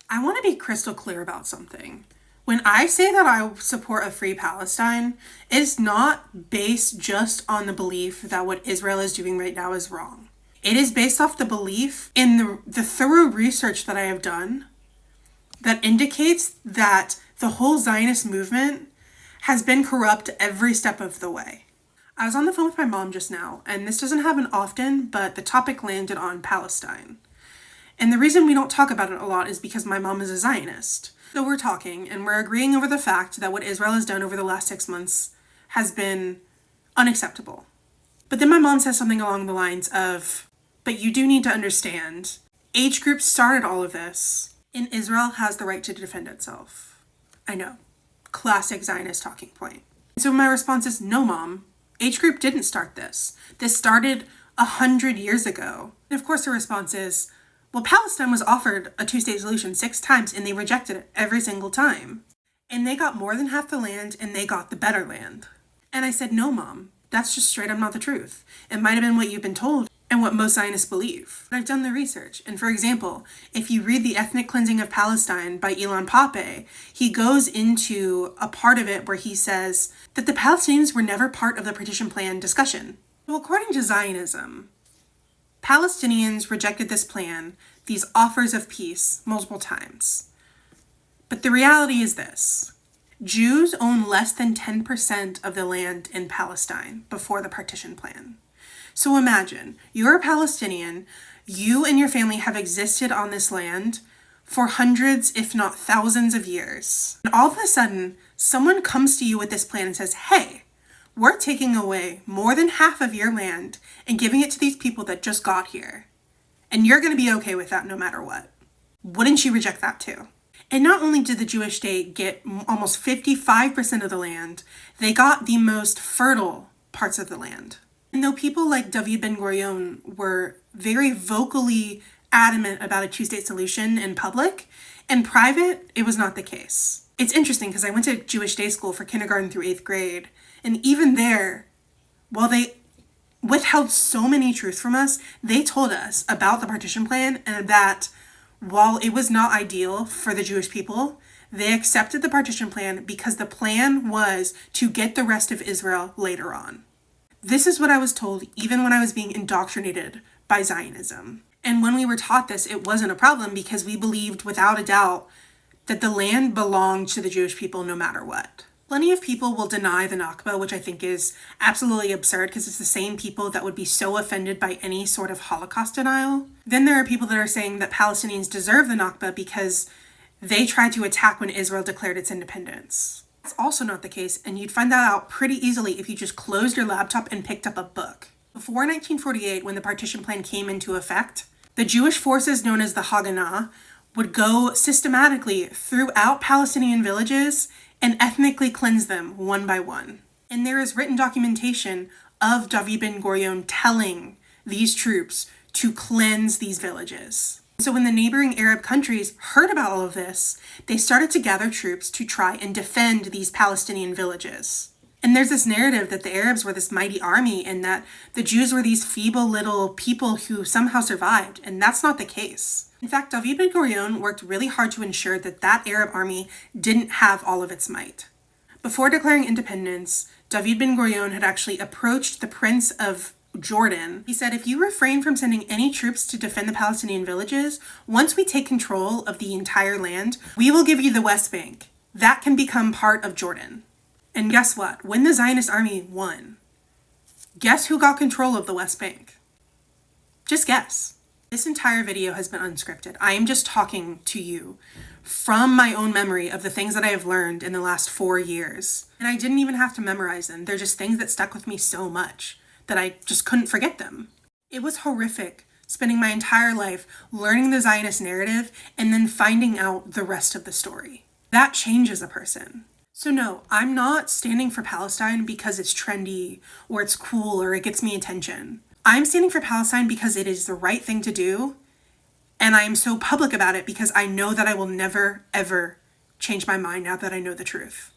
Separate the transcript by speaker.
Speaker 1: I want to be crystal clear about something. When I say that I support a free Palestine, it's not based just on the belief that what Israel is doing right now is wrong. It is based off the belief in the thorough research that I have done that indicates that the whole Zionist movement has been corrupt every step of the way. I was on the phone with my mom just now, and this doesn't happen often, but the topic landed on Palestine. And the reason we don't talk about it a lot is because my mom is a Zionist. So we're talking, and we're agreeing over the fact that what Israel has done over the last 6 months has been unacceptable. But then my mom says something along the lines of, but you do need to understand, age groups started all of this, and Israel has the right to defend itself. I know. Classic Zionist talking point. So my response is, no, Mom. Age group didn't start this. This started 100 years ago. And of course the response is, well, Palestine was offered a two-state solution 6 times and they rejected it every single time. And they got more than half the land and they got the better land. And I said, no, Mom, that's just straight up not the truth. It might have been what you've been told and what most Zionists believe. But I've done the research. And for example, if you read The Ethnic Cleansing of Palestine by Ilan Pappé, he goes into a part of it where he says that the Palestinians were never part of the partition plan discussion. Well, according to Zionism, Palestinians rejected this plan, these offers of peace, multiple times. But the reality is this. Jews own less than 10% of the land in Palestine before the partition plan. So imagine, you're a Palestinian, you and your family have existed on this land for hundreds, if not thousands of years. And all of a sudden, someone comes to you with this plan and says, hey, we're taking away more than half of your land and giving it to these people that just got here. And you're going to be okay with that no matter what. Wouldn't you reject that too? And not only did the Jewish state get almost 55% of the land, they got the most fertile parts of the land. And though people like David Ben-Gurion were very vocally adamant about a two-state solution in public, in private, it was not the case. It's interesting because I went to Jewish day school for kindergarten through 8th grade, and even there, while they withheld so many truths from us, they told us about the partition plan and that while it was not ideal for the Jewish people, they accepted the partition plan because the plan was to get the rest of Israel later on. This is what I was told even when I was being indoctrinated by Zionism. And when we were taught this, it wasn't a problem because we believed without a doubt that the land belonged to the Jewish people no matter what. Plenty of people will deny the Nakba, which I think is absolutely absurd because it's the same people that would be so offended by any sort of Holocaust denial. Then there are people that are saying that Palestinians deserve the Nakba because they tried to attack when Israel declared its independence. That's also not the case, and you'd find that out pretty easily if you just closed your laptop and picked up a book. Before 1948, when the partition plan came into effect, the Jewish forces known as the Haganah would go systematically throughout Palestinian villages and ethnically cleanse them one by one. And there is written documentation of David Ben-Gurion telling these troops to cleanse these villages. So when the neighboring Arab countries heard about all of this, they started to gather troops to try and defend these Palestinian villages. And there's this narrative that the Arabs were this mighty army and that the Jews were these feeble little people who somehow survived, and that's not the case. In fact, David Ben-Gurion worked really hard to ensure that that Arab army didn't have all of its might. Before declaring independence, David Ben-Gurion had actually approached the Prince of Jordan. He said, if you refrain from sending any troops to defend the Palestinian villages, once we take control of the entire land, we will give you the West Bank. That can become part of Jordan. And guess what? When the Zionist army won, guess who got control of the West Bank? Just guess. This entire video has been unscripted. I am just talking to you from my own memory of the things that I have learned in the last 4 years. And I didn't even have to memorize them. They're just things that stuck with me so much that I just couldn't forget them. It was horrific spending my entire life learning the Zionist narrative and then finding out the rest of the story. That changes a person. So no, I'm not standing for Palestine because it's trendy or it's cool or it gets me attention. I'm standing for Palestine because it is the right thing to do, and I am so public about it because I know that I will never, ever change my mind now that I know the truth.